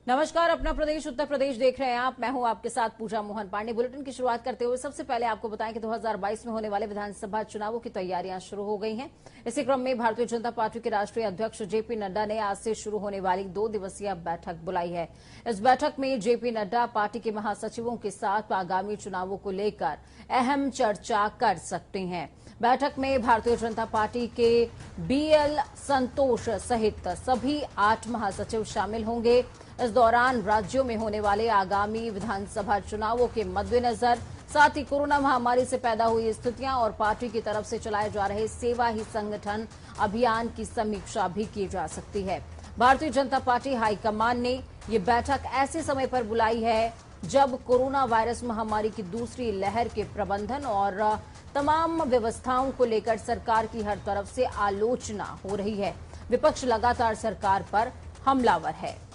नमस्कार, अपना प्रदेश उत्तर प्रदेश देख रहे हैं आप। मैं हूं आपके साथ पूजा मोहन पांडे। बुलेटिन की शुरुआत करते हुए सबसे पहले आपको बताएं कि 2022 में होने वाले विधानसभा चुनावों की तैयारियां शुरू हो गई हैं। इसी क्रम में भारतीय जनता पार्टी के राष्ट्रीय अध्यक्ष जेपी नड्डा ने आज से शुरू होने वाली 2 दिवसीय बैठक बुलाई है। इस बैठक में जेपी नड्डा पार्टी के महासचिवों के साथ आगामी चुनावों को लेकर अहम चर्चा कर सकते हैं। बैठक में भारतीय जनता पार्टी के बीएल संतोष सहित सभी 8 महासचिव शामिल होंगे। इस दौरान राज्यों में होने वाले आगामी विधानसभा चुनावों के मद्देनजर साथ ही कोरोना महामारी से पैदा हुई स्थितियां और पार्टी की तरफ से चलाए जा रहे सेवा ही संगठन अभियान की समीक्षा भी की जा सकती है। भारतीय जनता पार्टी हाईकमान ने ये बैठक ऐसे समय पर बुलाई है जब कोरोना वायरस महामारी की दूसरी लहर के प्रबंधन और तमाम व्यवस्थाओं को लेकर सरकार की हर तरफ से आलोचना हो रही है। विपक्ष लगातार सरकार पर हमलावर है।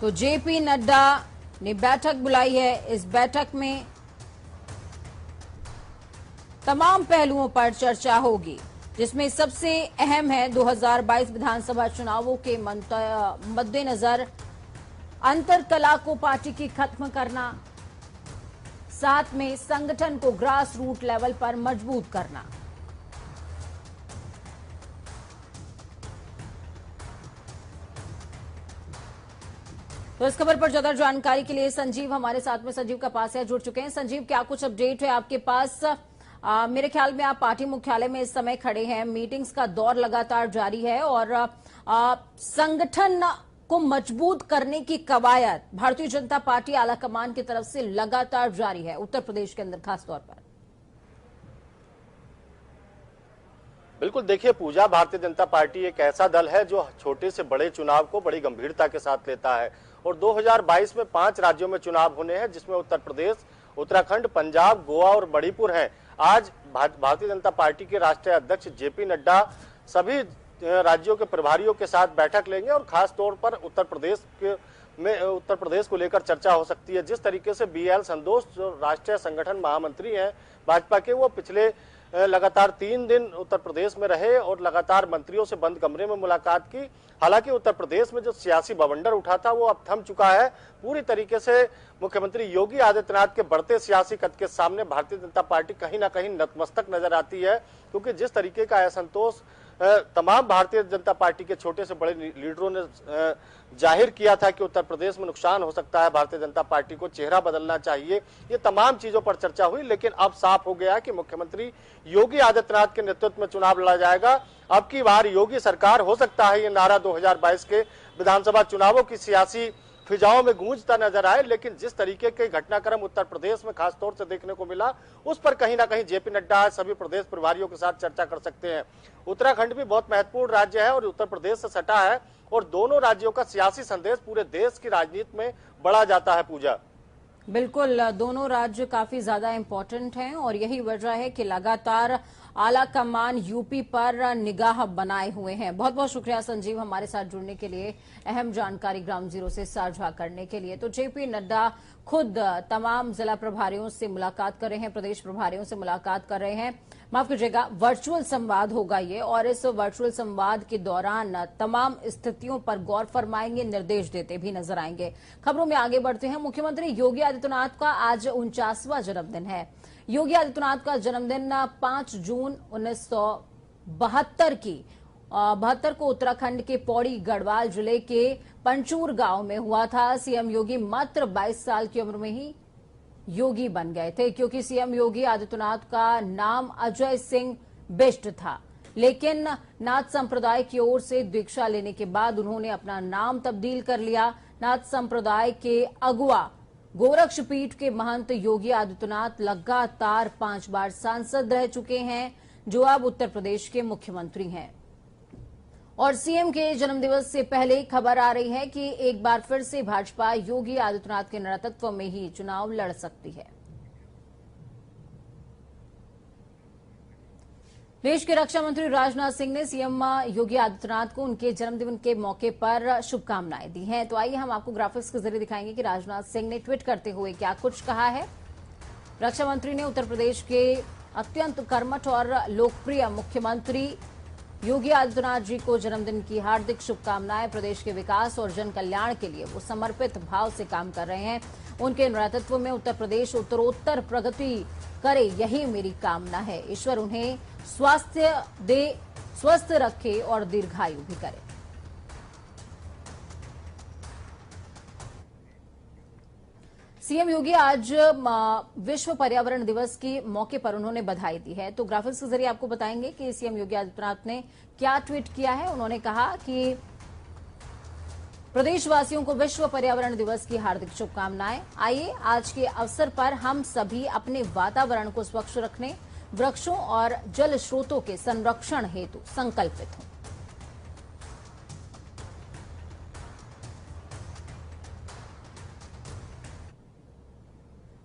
तो जेपी नड्डा ने बैठक बुलाई है। इस बैठक में तमाम पहलुओं पर चर्चा होगी, जिसमें सबसे अहम है 2022 विधानसभा चुनावों के मद्देनजर अंतरकलह को पार्टी की खत्म करना, साथ में संगठन को ग्रास रूट लेवल पर मजबूत करना। तो इस खबर पर ज्यादा जानकारी के लिए संजीव हमारे साथ में संजीव का पास है, जुड़ चुके हैं। संजीव, क्या कुछ अपडेट है आपके पास? मेरे ख्याल में आप पार्टी मुख्यालय में इस समय खड़े हैं। मीटिंग्स का दौर लगातार जारी है और संगठन को मजबूत करने की कवायद भारतीय जनता पार्टी आलाकमान की तरफ से लगातार जारी है, उत्तर प्रदेश के अंदर खास तौर पर। बिल्कुल, देखिए पूजा, भारतीय जनता पार्टी एक ऐसा दल है जो छोटे से बड़े चुनाव को बड़ी गंभीरता के साथ लेता है और 2022 में 5 राज्यों में चुनाव होने हैं, जिसमें उत्तर प्रदेश, उत्तराखंड, पंजाब, गोवा और मणिपुर हैं। आज भारतीय जनता पार्टी के राष्ट्रीय अध्यक्ष जेपी नड्डा सभी राज्यों के प्रभारियों के साथ बैठक लेंगे और खास तौर पर उत्तर प्रदेश को लेकर चर्चा हो सकती है। जिस तरीके से बीएल संतोष जो राष्ट्रीय संगठन महामंत्री हैं भाजपा के, वो पिछले लगातार 3 दिन उत्तर प्रदेश में रहे और लगातार मंत्रियों से बंद कमरे में मुलाकात की। हालांकि उत्तर प्रदेश में जो सियासी बवंडर उठा था वो अब थम चुका है। पूरी तरीके से मुख्यमंत्री योगी आदित्यनाथ के बढ़ते सियासी कद के सामने भारतीय जनता पार्टी कहीं ना कहीं नतमस्तक नजर आती है, क्योंकि जिस तरीके का असंतोष तमाम भारतीय जनता पार्टी के छोटे से बड़े लीडरों ने जाहिर किया था कि उत्तर प्रदेश में नुकसान हो सकता है, भारतीय जनता पार्टी को चेहरा बदलना चाहिए, ये तमाम चीजों पर चर्चा हुई। लेकिन अब साफ हो गया कि मुख्यमंत्री योगी आदित्यनाथ के नेतृत्व में चुनाव लड़ा जाएगा। अब की बार योगी सरकार हो सकता है, ये नारा 2022 के विधानसभा चुनावों की सियासी फिजाओं में गूंजता नजर आए। लेकिन जिस तरीके के घटनाक्रम उत्तर प्रदेश में खास तौर से देखने को मिला, उस पर कहीं ना कहीं जेपी नड्डा सभी प्रदेश प्रभारियों के साथ चर्चा कर सकते हैं। उत्तराखंड भी बहुत महत्वपूर्ण राज्य है और उत्तर प्रदेश से सटा है और दोनों राज्यों का सियासी संदेश पूरे देश की राजनीति में बढ़ा जाता है। पूजा, बिल्कुल, दोनों राज्य काफी ज्यादा इंपॉर्टेंट हैं और यही वजह है कि लगातार आला कमान यूपी पर निगाह बनाए हुए हैं। बहुत बहुत शुक्रिया संजीव, हमारे साथ जुड़ने के लिए, अहम जानकारी ग्राउंड जीरो से साझा करने के लिए। तो जेपी नड्डा खुद तमाम जिला प्रभारियों से मुलाकात कर रहे हैं, प्रदेश प्रभारियों से मुलाकात कर रहे हैं। माफ कीजिएगा, वर्चुअल संवाद होगा ये और इस वर्चुअल संवाद के दौरान तमाम स्थितियों पर गौर फरमाएंगे, निर्देश देते भी नजर आएंगे। खबरों में आगे बढ़ते हैं। मुख्यमंत्री योगी आदित्यनाथ का आज 49वां जन्मदिन है। योगी आदित्यनाथ का जन्मदिन 5 जून 1972 को उत्तराखंड के पौड़ी गढ़वाल जिले के पंचूर गांव में हुआ था। सीएम योगी मात्र 22 साल की उम्र में ही योगी बन गए थे, क्योंकि सीएम योगी आदित्यनाथ का नाम अजय सिंह बिष्ट था। लेकिन नाथ संप्रदाय की ओर से दीक्षा लेने के बाद उन्होंने अपना नाम तब्दील कर लिया। नाथ संप्रदाय के अगुआ गोरक्षपीठ के महंत योगी आदित्यनाथ लगातार 5 बार सांसद रह चुके हैं, जो अब उत्तर प्रदेश के मुख्यमंत्री हैं। और सीएम के जन्मदिवस से पहले खबर आ रही है कि एक बार फिर से भाजपा योगी आदित्यनाथ के नेतृत्व में ही चुनाव लड़ सकती है। देश के रक्षा मंत्री राजनाथ सिंह ने सीएम योगी आदित्यनाथ को उनके जन्मदिन के मौके पर शुभकामनाएं दी हैं। तो आइए हम आपको ग्राफिक्स के जरिए दिखाएंगे कि राजनाथ सिंह ने ट्वीट करते हुए क्या कुछ कहा है। रक्षा मंत्री ने उत्तर प्रदेश के अत्यंत कर्मठ और लोकप्रिय मुख्यमंत्री योगी आदित्यनाथ जी को जन्मदिन की हार्दिक शुभकामनाएं। प्रदेश के विकास और जन कल्याण के लिए वो समर्पित भाव से काम कर रहे हैं। उनके नेतृत्व में उत्तर प्रदेश उत्तरोत्तर प्रगति करे, यही मेरी कामना है। ईश्वर उन्हें स्वास्थ्य दे, स्वस्थ रखे और दीर्घायु भी करे। सीएम योगी आज विश्व पर्यावरण दिवस के मौके पर उन्होंने बधाई दी है। तो ग्राफिक्स के जरिए आपको बताएंगे कि सीएम योगी आदित्यनाथ ने क्या ट्वीट किया है। उन्होंने कहा कि प्रदेशवासियों को विश्व पर्यावरण दिवस की हार्दिक शुभकामनाएं। आइए आज के अवसर पर हम सभी अपने वातावरण को स्वच्छ रखने, वृक्षों और जल स्रोतों के संरक्षण हेतु संकल्पित हों।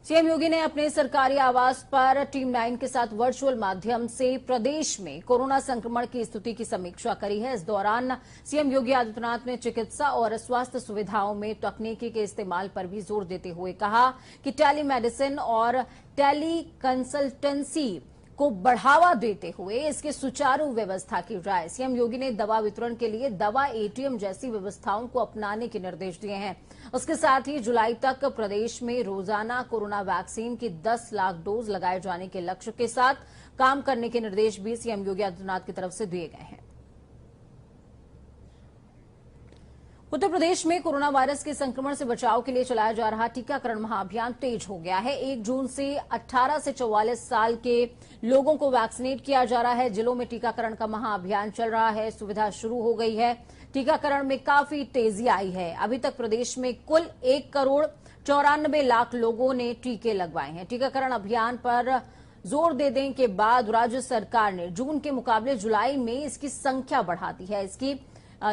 सीएम योगी ने अपने सरकारी आवास पर टीम 9 के साथ वर्चुअल माध्यम से प्रदेश में कोरोना संक्रमण की स्थिति की समीक्षा करी है। इस दौरान सीएम योगी आदित्यनाथ ने चिकित्सा और स्वास्थ्य सुविधाओं में तकनीकी के इस्तेमाल पर भी जोर देते हुए कहा कि टेलीमेडिसिन और टेली कंसल्टेंसी को बढ़ावा देते हुए इसके सुचारू व्यवस्था की जाए। सीएम योगी ने दवा वितरण के लिए दवा एटीएम जैसी व्यवस्थाओं को अपनाने के निर्देश दिए हैं। उसके साथ ही जुलाई तक प्रदेश में रोजाना कोरोना वैक्सीन की 10 लाख डोज लगाए जाने के लक्ष्य के साथ काम करने के निर्देश भी सीएम योगी आदित्यनाथ की तरफ से दिए गए हैं। उत्तर प्रदेश में कोरोना वायरस के संक्रमण से बचाव के लिए चलाया जा रहा टीकाकरण महाअभियान तेज हो गया है। 1 जून से 18 से 44 साल के लोगों को वैक्सीनेट किया जा रहा है। जिलों में टीकाकरण का महाअभियान चल रहा है। सुविधा शुरू हो गई है। टीकाकरण में काफी तेजी आई है। अभी तक प्रदेश में कुल 1,94,00,000 लोगों ने टीके लगवाए हैं। टीकाकरण अभियान पर जोर देने के बाद राज्य सरकार ने जून के मुकाबले जुलाई में इसकी संख्या बढ़ा दी है। इसकी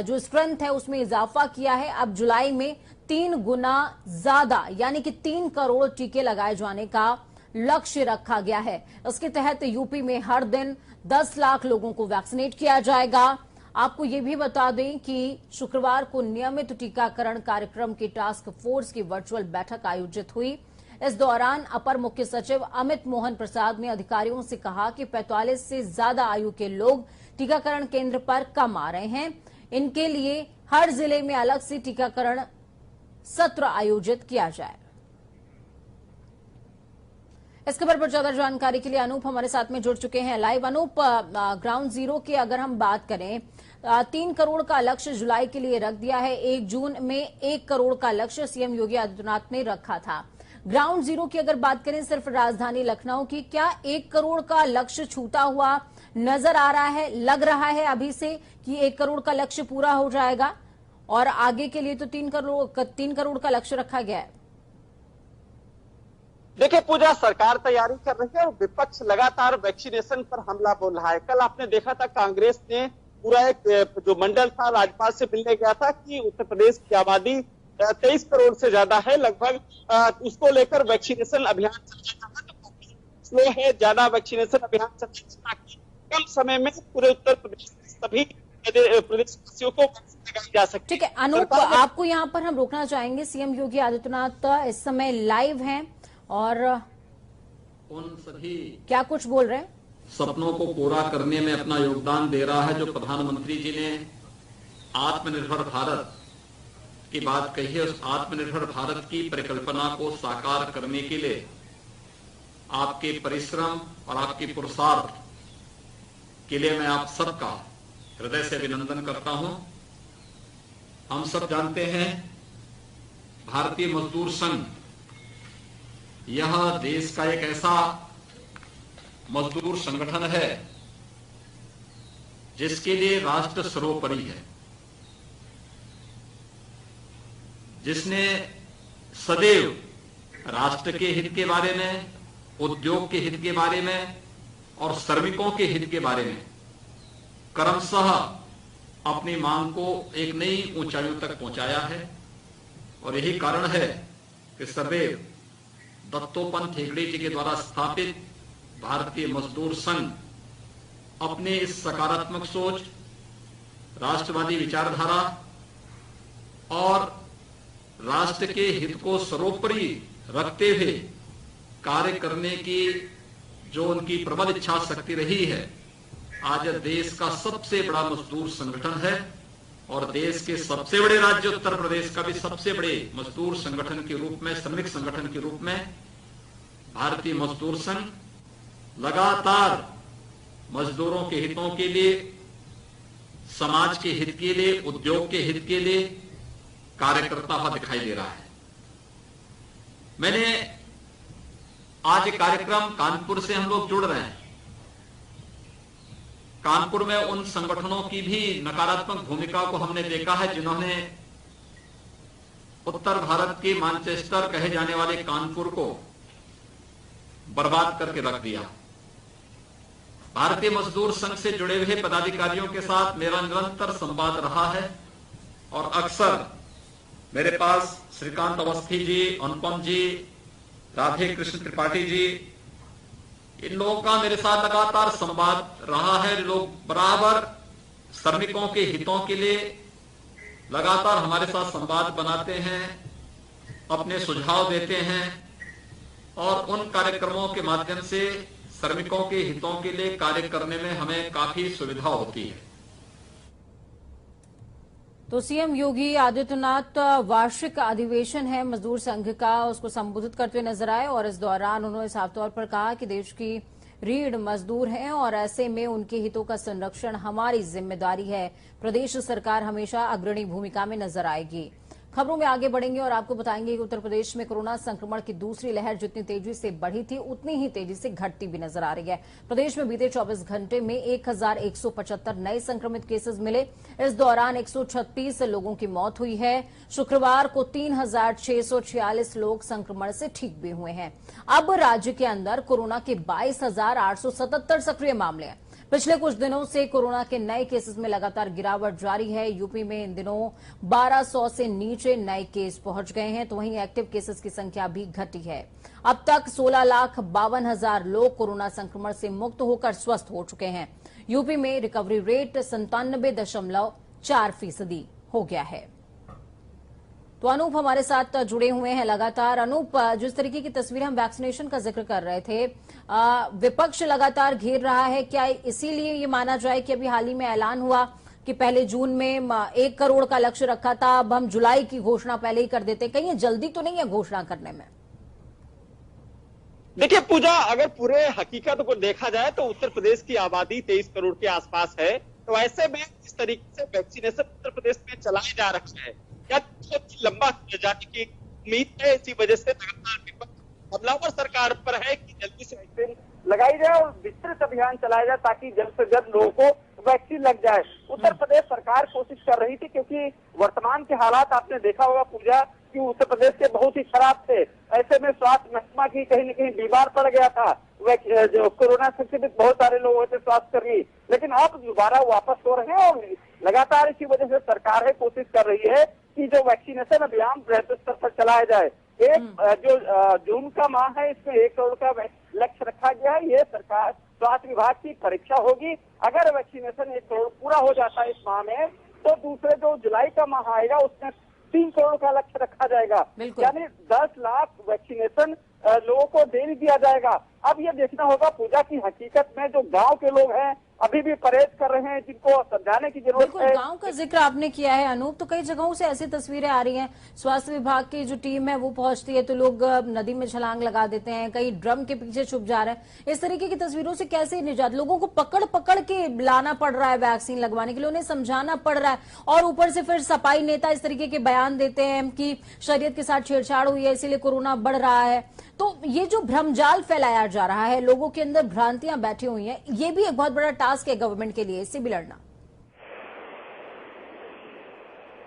जो स्ट्रेंथ है उसमें इजाफा किया है। अब जुलाई में 3 गुना ज्यादा यानी कि 3 करोड़ टीके लगाए जाने का लक्ष्य रखा गया है। इसके तहत यूपी में हर दिन 10 लाख लोगों को वैक्सीनेट किया जाएगा। आपको ये भी बता दें कि शुक्रवार को नियमित टीकाकरण कार्यक्रम की टास्क फोर्स की वर्चुअल बैठक आयोजित हुई। इस दौरान अपर मुख्य सचिव अमित मोहन प्रसाद ने अधिकारियों से कहा कि 45 से ज्यादा आयु के लोग टीकाकरण केंद्र पर कम आ रहे हैं। इनके लिए हर जिले में अलग से टीकाकरण सत्र आयोजित किया जाए। इस खबर पर ज्यादा जानकारी के लिए अनूप हमारे साथ में जुड़ चुके हैं लाइव। अनूप, ग्राउंड जीरो की अगर हम बात करें, 3 करोड़ का लक्ष्य जुलाई के लिए रख दिया है। 1 जून में 1 करोड़ का लक्ष्य सीएम योगी आदित्यनाथ ने रखा था। ग्राउंड जीरो की अगर बात करें सिर्फ राजधानी लखनऊ की, क्या 1 करोड़ का लक्ष्य छूटा हुआ नजर आ रहा है? लग रहा है अभी से कि 1 करोड़ का लक्ष्य पूरा हो जाएगा और आगे के लिए तो 3 करोड़ का लक्ष्य रखा गया है। देखिए पूजा, सरकार तैयारी कर रही है और विपक्ष लगातार वैक्सीनेशन पर हमला बोल रहा है। कल आपने देखा था कांग्रेस ने पूरा एक जो मंडल था राज्यपाल से मिलने गया था कि उत्तर प्रदेश की आबादी 23 करोड़ से ज्यादा है लगभग, उसको लेकर वैक्सीनेशन अभियान चलाया जा रहा है। स्लो है, ज्यादा वैक्सीनेशन अभियान चलाया ताकि कम समय में पूरे उत्तर प्रदेश सभी प्रदेशवासियों को वैक्सीन लगाई जा सके। ठीक है अनूप, आपको यहाँ पर हम रोकना चाहेंगे। सीएम योगी आदित्यनाथ इस समय लाइव हैं और उन सभी क्या कुछ बोल रहे हैं? सपनों को पूरा करने में अपना योगदान दे रहा है। जो प्रधानमंत्री जी ने आत्मनिर्भर भारत की बात कही है, उस आत्मनिर्भर भारत की परिकल्पना को साकार करने के लिए आपके परिश्रम और आपकी पुरुषार्थ के लिए मैं आप सबका हृदय से अभिनंदन करता हूं। हम सब जानते हैं भारतीय मजदूर संघ यह देश का एक ऐसा मजदूर संगठन है जिसके लिए राष्ट्र सर्वोपरि है, जिसने सदैव राष्ट्र के हित के बारे में, उद्योग के हित के बारे में और श्रमिकों के हित के बारे में क्रमशः अपनी मांग को एक नई ऊंचाइयों तक पहुंचाया है। और यही कारण है कि सदैव दत्तोपंत हेगड़े जी के द्वारा स्थापित भारतीय मजदूर संघ अपने इस सकारात्मक सोच, राष्ट्रवादी विचारधारा और राष्ट्र के हित को सर्वोपरि रखते हुए कार्य करने की जो उनकी प्रबल इच्छा शक्ति रही है, आज देश का सबसे बड़ा मजदूर संगठन है और देश के सबसे बड़े राज्य उत्तर प्रदेश का भी सबसे बड़े मजदूर संगठन के रूप में, श्रमिक संगठन के रूप में भारतीय मजदूर संघ लगातार मजदूरों के हितों के लिए, समाज के हित के लिए, उद्योग के हित के लिए कार्य करता हुआ दिखाई दे रहा है। मैंने आज एक कार्यक्रम कानपुर से हम लोग जुड़ रहे हैं। कानपुर में उन संगठनों की भी नकारात्मक भूमिका को हमने देखा है जिन्होंने उत्तर भारत के मैनचेस्टर कहे जाने वाले कानपुर को बर्बाद करके रख दिया। भारतीय मजदूर संघ से जुड़े हुए पदाधिकारियों के साथ मेरा निरंतर संवाद रहा है और अक्सर मेरे पास श्रीकांत अवस्थी जी, अनुपम जी, राधे कृष्ण त्रिपाठी जी, इन लोगों का मेरे साथ लगातार संवाद रहा है। लोग बराबर श्रमिकों के हितों के लिए लगातार हमारे साथ संवाद बनाते हैं, अपने सुझाव देते हैं और उन कार्यक्रमों के माध्यम से श्रमिकों के हितों के लिए कार्य करने में हमें काफी सुविधा होती है। तो सीएम योगी आदित्यनाथ वार्षिक अधिवेशन है मजदूर संघ का, उसको संबोधित करते हुए नजर आए और इस दौरान उन्होंने साफ तौर पर कहा कि देश की रीढ़ मजदूर हैं और ऐसे में उनके हितों का संरक्षण हमारी जिम्मेदारी है। प्रदेश सरकार हमेशा अग्रणी भूमिका में नजर आएगी। खबरों में आगे बढ़ेंगे और आपको बताएंगे कि उत्तर प्रदेश में कोरोना संक्रमण की दूसरी लहर जितनी तेजी से बढ़ी थी उतनी ही तेजी से घटती भी नजर आ रही है। प्रदेश में बीते 24 घंटे में 1175 नए संक्रमित केसेस मिले। इस दौरान 136 लोगों की मौत हुई है। शुक्रवार को 3646 लोग संक्रमण से ठीक भी हुए हैं। अब राज्य के अंदर कोरोना के 22,877 सक्रिय मामले हैं। पिछले कुछ दिनों से कोरोना के नए केसेस में लगातार गिरावट जारी है। यूपी में इन दिनों 1200 से नीचे नए केस पहुंच गए हैं, तो वहीं एक्टिव केसेस की संख्या भी घटी है। अब तक 16,52,000 लोग कोरोना संक्रमण से मुक्त होकर स्वस्थ हो चुके हैं। यूपी में रिकवरी रेट 97.4% हो गया है। तो अनूप हमारे साथ जुड़े हुए हैं लगातार। अनूप, जिस तरीके की तस्वीरें हम वैक्सीनेशन का जिक्र कर रहे थे, विपक्ष लगातार घेर रहा है, क्या इसीलिए ये माना जाए कि अभी हाल ही में ऐलान हुआ कि पहले जून में 1 करोड़ का लक्ष्य रखा था, अब हम जुलाई की घोषणा पहले ही कर देते, कहीं जल्दी तो नहीं है घोषणा करने में? देखिए पूजा, अगर पूरे हकीकत को देखा जाए तो उत्तर प्रदेश की आबादी 23 करोड़ के आसपास है। तो ऐसे में इस तरीके से वैक्सीनेशन उत्तर प्रदेश में चलाए जा रखा है, या लंबा जाने की उम्मीद है। इसी वजह से लगातार हमलावर सरकार पर है कि जल्दी से वैक्सीन लगाई जाए और विस्तृत अभियान चलाया जाए ताकि जल्द से जल्द लोगों को वैक्सीन लग जाए। उत्तर प्रदेश सरकार कोशिश कर रही थी, क्योंकि वर्तमान के हालात आपने देखा होगा पूजा कि उत्तर प्रदेश के बहुत ही खराब थे। ऐसे में स्वास्थ्य महकमा की कहीं न कहीं बीमार पड़ गया था, जो कोरोना संक्रमित बहुत सारे लोग होते स्वास्थ्यकर्मी, लेकिन अब दोबारा वापस हो रहे हैं और लगातार इसी वजह से सरकार है कोशिश कर रही है कि जो वैक्सीनेशन अभियान बृहद स्तर पर चलाया जाए। जो जून का माह है, इसमें 1 करोड़ का लक्ष्य रखा गया है। ये सरकार स्वास्थ्य विभाग की परीक्षा होगी। अगर वैक्सीनेशन 1 करोड़ पूरा हो जाता है इस माह में, तो दूसरे जो जुलाई का माह आएगा उसमें 3 करोड़ का लक्ष्य रखा जाएगा, यानी 10 लाख वैक्सीनेशन लोगों को दे भी दिया जाएगा। अब ये देखना होगा पूजा की हकीकत में जो गांव के लोग हैं अभी भी परहेज कर रहे हैं, जिनको समझाने की जरूरत है। गांव का जिक्र आपने किया है अनूप, तो कई जगहों से ऐसी तस्वीरें आ रही हैं, स्वास्थ्य विभाग की जो टीम है वो पहुंचती है तो लोग नदी में छलांग लगा देते हैं, कई ड्रम के पीछे छुप जा रहे हैं। इस तरीके की तस्वीरों से कैसे निजात? लोगों को पकड़ पकड़ के लाना पड़ रहा है वैक्सीन लगवाने के लिए, उन्हें समझाना पड़ रहा है, और ऊपर से फिर सपाई नेता इस तरीके के बयान देते हैं कि शरीयत के साथ छेड़छाड़ हुई है इसीलिए कोरोना बढ़ रहा है। तो ये जो भ्रमजाल फैलाया जा रहा है, लोगों के अंदर भ्रांतियां बैठी हुई हैं, ये भी एक बहुत बड़ा टास्क है गवर्नमेंट के लिए, इससे भी लड़ना।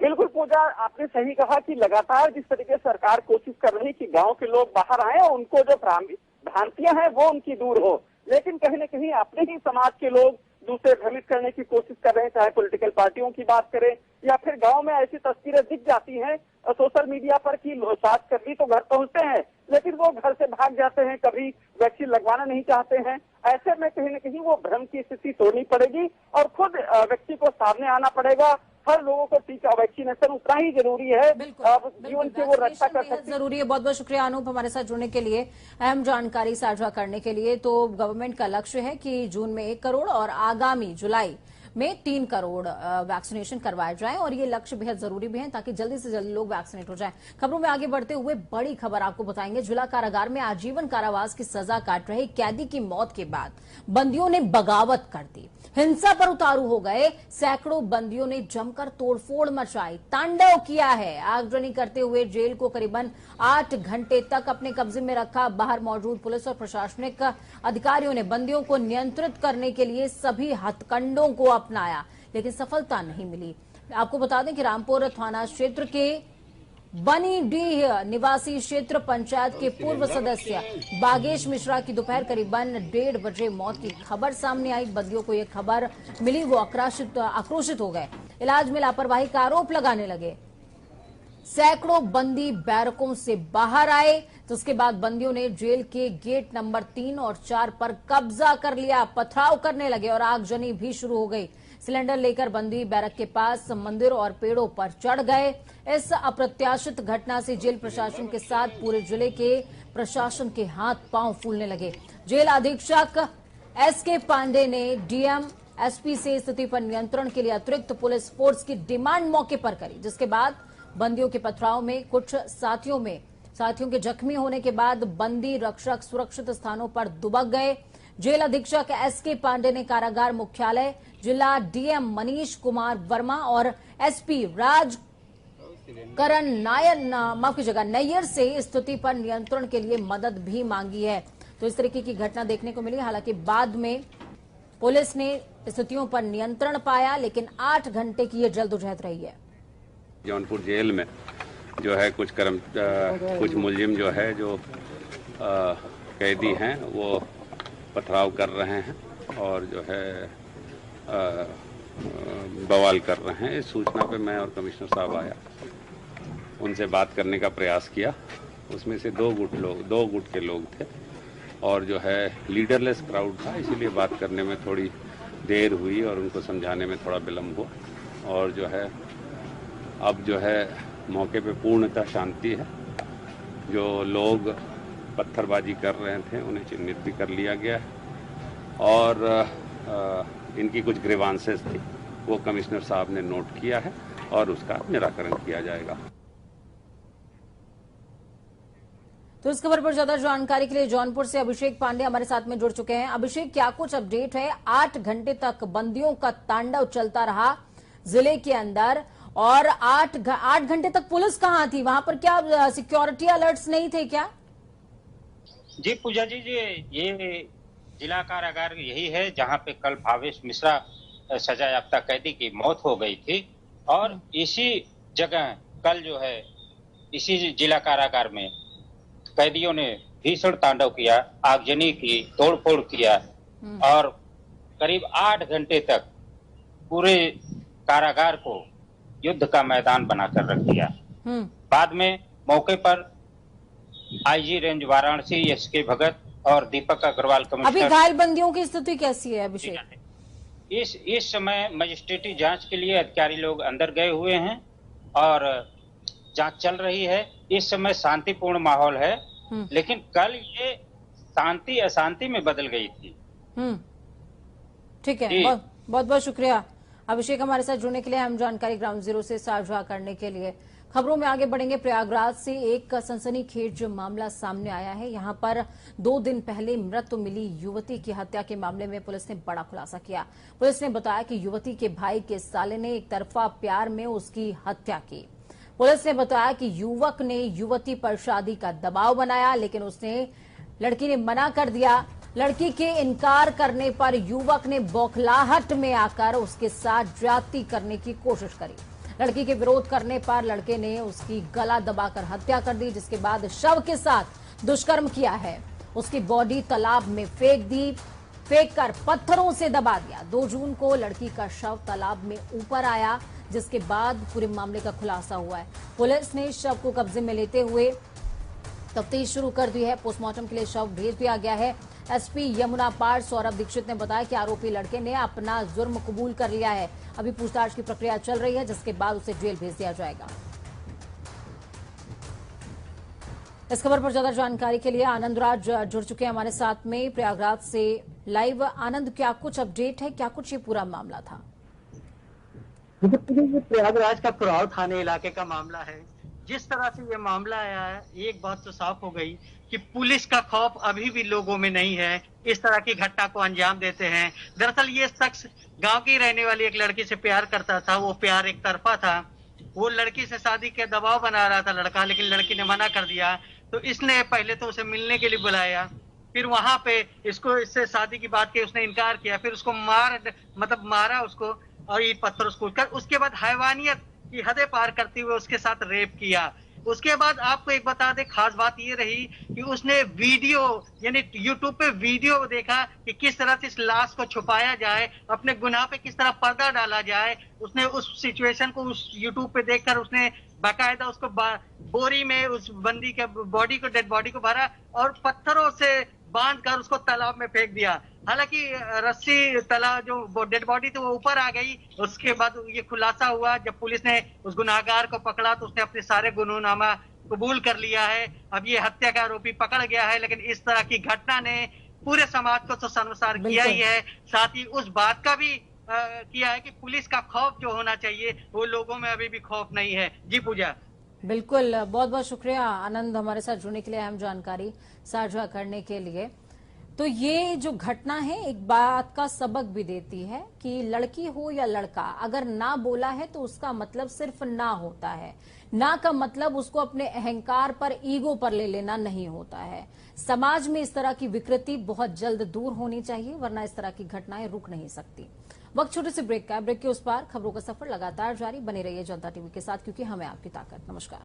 बिल्कुल पूजा, आपने सही कहा कि लगातार जिस तरीके से सरकार कोशिश कर रही कि गांव के लोग बाहर आए और उनको जो भ्रांतियां हैं वो उनकी दूर हो, लेकिन कहीं न कहीं अपने ही समाज के लोग दूसरे भ्रमित करने की कोशिश कर रहे हैं, चाहे पॉलिटिकल पार्टियों की बात करें या फिर गांव में ऐसी तस्वीरें दिख जाती हैं सोशल मीडिया पर कि स्वास्थ्यकर्मी तो घर पहुंचते हैं लेकिन वो घर से भाग जाते हैं, कभी वैक्सीन लगवाना नहीं चाहते हैं। ऐसे में कहीं न कहीं वो भ्रम की स्थिति तोड़नी पड़ेगी और खुद व्यक्ति को सामने आना पड़ेगा हर लोगों को टीका वैक्सीनेशन उतना ही जरूरी है। जीवन की वो रक्षा कर सकते हैं। जरूरी है। बहुत बहुत शुक्रिया अनूप हमारे साथ जुड़ने के लिए, अहम जानकारी साझा करने के लिए। तो गवर्नमेंट का लक्ष्य है कि जून में 1 करोड़ और आगामी जुलाई में 3 करोड़ वैक्सीनेशन करवाए जाएं, और ये लक्ष्य बेहद जरूरी भी है ताकि जल्दी से जल्दी लोग वैक्सीनेट हो जाएं। खबरों में आगे बढ़ते हुए बड़ी खबर आपको बताएंगे। जिला कारागार में आजीवन कारावास की सजा काट रहे कैदी की मौत के बाद बंदियों ने बगावत कर दी, हिंसा पर उतारू हो गए। सैकड़ों बंदियों ने जमकर तोड़फोड़ मचाई, तांडव किया है। आगजनी करते हुए जेल को करीबन 8 घंटे तक अपने कब्जे में रखा। बाहर मौजूद पुलिस और प्रशासनिक अधिकारियों ने बंदियों को नियंत्रित करने के लिए सभी हथकंडों को अपनाया, लेकिन सफलता नहीं मिली। आपको बता दें कि रामपुर थाना क्षेत्र के बनीडीह निवासी क्षेत्र पंचायत के पूर्व सदस्य बागेश मिश्रा की दोपहर करीबन 1:30 बजे मौत की खबर सामने आई। बंदियों को यह खबर मिली, वो आक्रोशित हो गए, इलाज में लापरवाही का आरोप लगाने लगे। सैकड़ों बंदी बैरकों से बाहर आए, तो उसके बाद बंदियों ने जेल के गेट नंबर 3 और 4 पर कब्जा कर लिया, पथराव करने लगे और आगजनी भी शुरू हो गई। सिलेंडर लेकर बंदी बैरक के पास मंदिर और पेड़ों पर चढ़ गए। इस अप्रत्याशित घटना से जेल प्रशासन के साथ पूरे जिले के प्रशासन के हाथ पांव फूलने लगे। जेल अधीक्षक एसके पांडे ने डीएम एसपी से स्थिति पर नियंत्रण के लिए अतिरिक्त पुलिस फोर्स की डिमांड मौके पर करी, जिसके बाद बंदियों के पथराव में कुछ साथियों के जख्मी होने के बाद बंदी रक्षक सुरक्षित स्थानों पर दुबक गए। जेल अधीक्षक एसके पांडे ने कारागार मुख्यालय, जिला डीएम मनीष कुमार वर्मा और एसपी राजकरण नैयर से स्थिति पर नियंत्रण के लिए मदद भी मांगी है। तो इस तरीके की घटना देखने को मिली। हालांकि बाद में पुलिस ने स्थितियों पर नियंत्रण पाया, लेकिन 8 घंटे की यह जद्दोजहद रही है। जौनपुर जेल में जो है कुछ मुलजिम जो है जो कैदी हैं वो पथराव कर रहे हैं और जो है बवाल कर रहे हैं। इस सूचना पे मैं और कमिश्नर साहब आया, उनसे बात करने का प्रयास किया। उसमें से 2 गुट के लोग थे और जो है लीडरलेस क्राउड था, इसीलिए बात करने में थोड़ी देर हुई और उनको समझाने में थोड़ा विलम्ब हुआ। और जो है अब जो है मौके पे पूर्णतः शांति है। जो लोग पत्थरबाजी कर रहे थे उन्हें चिन्हित भी कर लिया गया है और इनकी कुछ ग्रीवांसेस थी, वो कमिश्नर साहब ने नोट किया है और उसका निराकरण किया जाएगा। तो इस खबर पर ज्यादा जानकारी के लिए जौनपुर से अभिषेक पांडे हमारे साथ में जुड़ चुके हैं। अभिषेक, क्या कुछ अपडेट है? 8 घंटे तक बंदियों का तांडव चलता रहा जिले के अंदर, और 8 घंटे तक पुलिस कहां थी? वहां पर क्या सिक्योरिटी अलर्ट्स नहीं थे क्या? जी पूजा जी, ये जिला कारागार यही है जहां पे कल भावेश मिश्रा सजा याफ्ता कैदी की मौत हो गई थी, और इसी जगह कल जो है इसी जिला कारागार में कैदियों ने भीषण तांडव किया, आगजनी की, तोड़फोड़ किया और करीब 8 घंटे तक पूरे कारागार को युद्ध का मैदान बनाकर रख दिया। बाद में मौके पर आईजी रेंज वाराणसी एसके भगत और दीपक अग्रवाल कमिश्नर। अभी घायल बंदियों की स्थिति कैसी है अभिषेक? इस समय मजिस्ट्रेटी जांच के लिए अधिकारी लोग अंदर गए हुए हैं और जांच चल रही है। इस समय शांतिपूर्ण माहौल है, लेकिन कल ये शांति अशांति में बदल गई थी। ठीक है, बहुत बहुत शुक्रिया अभिषेक हमारे साथ जुड़ने के लिए, हम जानकारी ग्राउंड जीरो से साझा करने के लिए। खबरों में आगे बढ़ेंगे। प्रयागराज से एक सनसनीखेज मामला सामने आया है। यहां पर 2 दिन पहले मृत मिली युवती की हत्या के मामले में पुलिस ने बड़ा खुलासा किया। पुलिस ने बताया कि युवती के भाई के साले ने एक तरफा प्यार में उसकी हत्या की। पुलिस ने बताया कि युवक ने युवती पर शादी का दबाव बनाया, लेकिन लड़की ने मना कर दिया। लड़की के इनकार करने पर युवक ने बौखलाहट में आकर उसके साथ ज्यादती करने की कोशिश करी। लड़की के विरोध करने पर लड़के ने उसकी गला दबाकर हत्या कर दी, जिसके बाद शव के साथ दुष्कर्म किया है। उसकी बॉडी तालाब में फेंक कर पत्थरों से दबा दिया। 2 जून को लड़की का शव तालाब में ऊपर आया, जिसके बाद पूरे मामले का खुलासा हुआ है। पुलिस ने शव को कब्जे में लेते हुए तफ्तीश शुरू कर दी है। पोस्टमार्टम के लिए शव भेज दिया गया है। एसपी यमुना पार सौरभ दीक्षित ने बताया कि आरोपी लड़के ने अपना जुर्म कबूल कर लिया है। अभी पूछताछ की प्रक्रिया चल रही है, जिसके बाद उसे जेल भेज दिया जाएगा। इस खबर पर ज्यादा जानकारी के लिए आनंद राज जुड़ चुके हैं हमारे साथ में प्रयागराज से लाइव। आनंद, क्या कुछ अपडेट है, क्या कुछ ये पूरा मामला था? ये प्रयागराज का कुराव थाने इलाके का मामला है। जिस तरह से ये मामला आया है, एक बात तो साफ हो गई कि पुलिस का खौफ अभी भी लोगों में नहीं है। इस तरह की घटना को अंजाम देते हैं। दरअसल ये शख्स गांव की रहने वाली एक लड़की से प्यार करता था। वो प्यार एक तरफा था। वो लड़की से शादी के दबाव बना रहा था लड़का, लेकिन लड़की ने मना कर दिया। तो इसने पहले तो उसे मिलने के लिए बुलाया, फिर वहां पे इससे शादी की बात की, उसने इनकार किया, फिर उसको मारा उसको और ईंट पत्थर उसको उठकर, उसके बाद हैवानियत की हदें पार करते हुए उसके साथ रेप किया। उसके बाद आपको एक बता दे, खास बात ये रही कि उसने वीडियो यानी यूट्यूब पे वीडियो देखा कि किस तरह से इस लाश को छुपाया जाए, अपने गुनाह पे किस तरह पर्दा डाला जाए। उसने उस सिचुएशन को उस यूट्यूब पे देखकर उसने बाकायदा उसको बोरी में उस बंदी के बॉडी को, डेड बॉडी को भरा और पत्थरों से बांधकर उसको तालाब में फेंक दिया। हालांकि रस्सी तालाब जो डेड बॉडी थी वो ऊपर आ गई। उसके बाद ये खुलासा हुआ, जब पुलिस ने उस गुनाहगार को पकड़ा तो उसने अपने सारे गुनाहनामा कबूल कर लिया है। अब ये हत्या का आरोपी पकड़ गया है। लेकिन इस तरह की घटना ने पूरे समाज को तो शर्मसार किया ही है, साथ ही उस बात का भी किया है कि पुलिस का खौफ जो होना चाहिए वो लोगों में अभी भी खौफ नहीं है। जी पूजा। बिल्कुल, बहुत बहुत शुक्रिया आनंद, हमारे साथ जुड़ने के लिए, अहम जानकारी साझा करने के लिए। तो ये जो घटना है एक बात का सबक भी देती है कि लड़की हो या लड़का, अगर ना बोला है तो उसका मतलब सिर्फ ना होता है। ना का मतलब उसको अपने अहंकार पर, ईगो पर ले लेना नहीं होता है। समाज में इस तरह की विकृति बहुत जल्द दूर होनी चाहिए, वरना इस तरह की घटनाएं रुक नहीं सकती। वक्त छोटे से ब्रेक का, ब्रेक के उस पार खबरों का सफर लगातार जारी। बने रहिए जनता टीवी के साथ, क्योंकि हमें आपकी ताकत। नमस्कार।